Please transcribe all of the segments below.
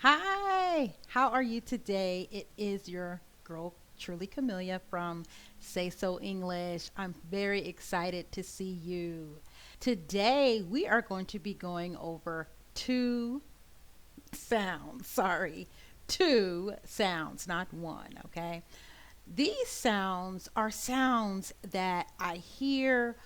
Hi, how are you today? It is your girl, Truly Camellia from Say So English. I'm very excited to see you. Today, we are going to be going over two sounds. Sorry, two sounds, not one, okay? These sounds are sounds that I hear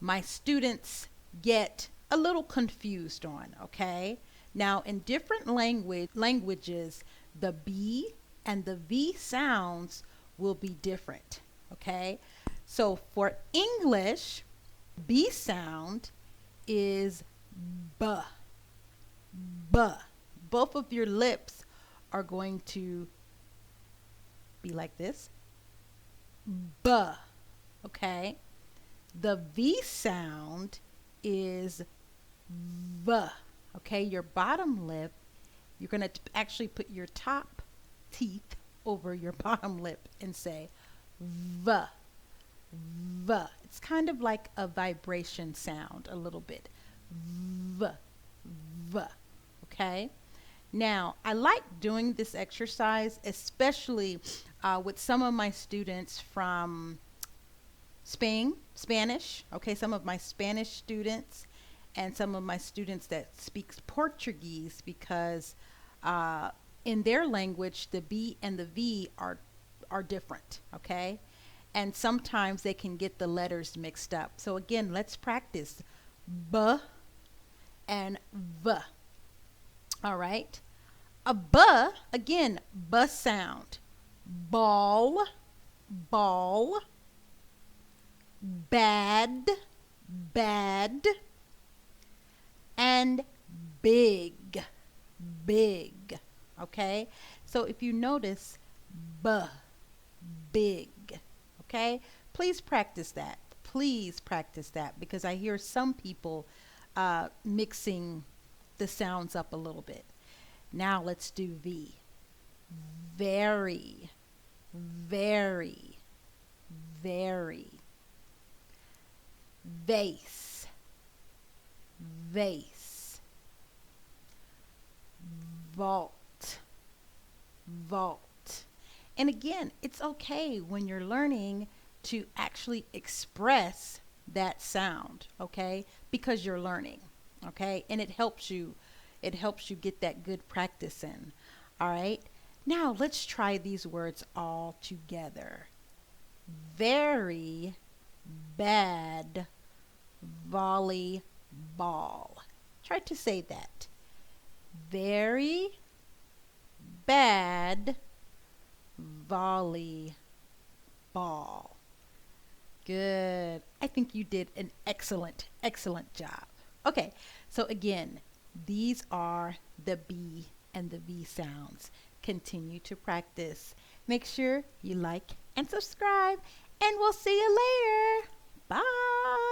my students get a little confused on, okay? Now, in different languages, the B and the V sounds will be different, okay? So for English, B sound is B, B. Both of your lips are going to be like this, B, okay? The V sound is V. Okay, your bottom lip, you're going to actually put your top teeth over your bottom lip and say V. V. It's kind of like a vibration sound, a little bit. V. V. Okay? Now, I like doing this exercise, especially with some of my students from Spanish, okay, some of my Spanish students and some of my students that speaks Portuguese because uh, in their language the B and the V are different, okay? And sometimes they can get the letters mixed up. So again, let's practice B and V. All right? A B, again, B sound. Ball, ball, bad, bad, and big, big. Okay? So if you notice, B, big. Okay? Please practice that. Please practice that because I hear some people mixing the sounds up a little bit. Now let's do V. Very, very, very. Vase, vase. Vault, vault. And again, it's okay when you're learning to actually express that sound, okay? Because you're learning, okay? And it helps you get that good practice in. All right? Now, let's try these words all together. Very bad volleyball. Try to say that. Very bad volleyball. Good. I think you did an excellent, excellent job. Okay, so again, these are the B and the V sounds. Continue to practice. Make sure you like and subscribe, and we'll see you later. Bye.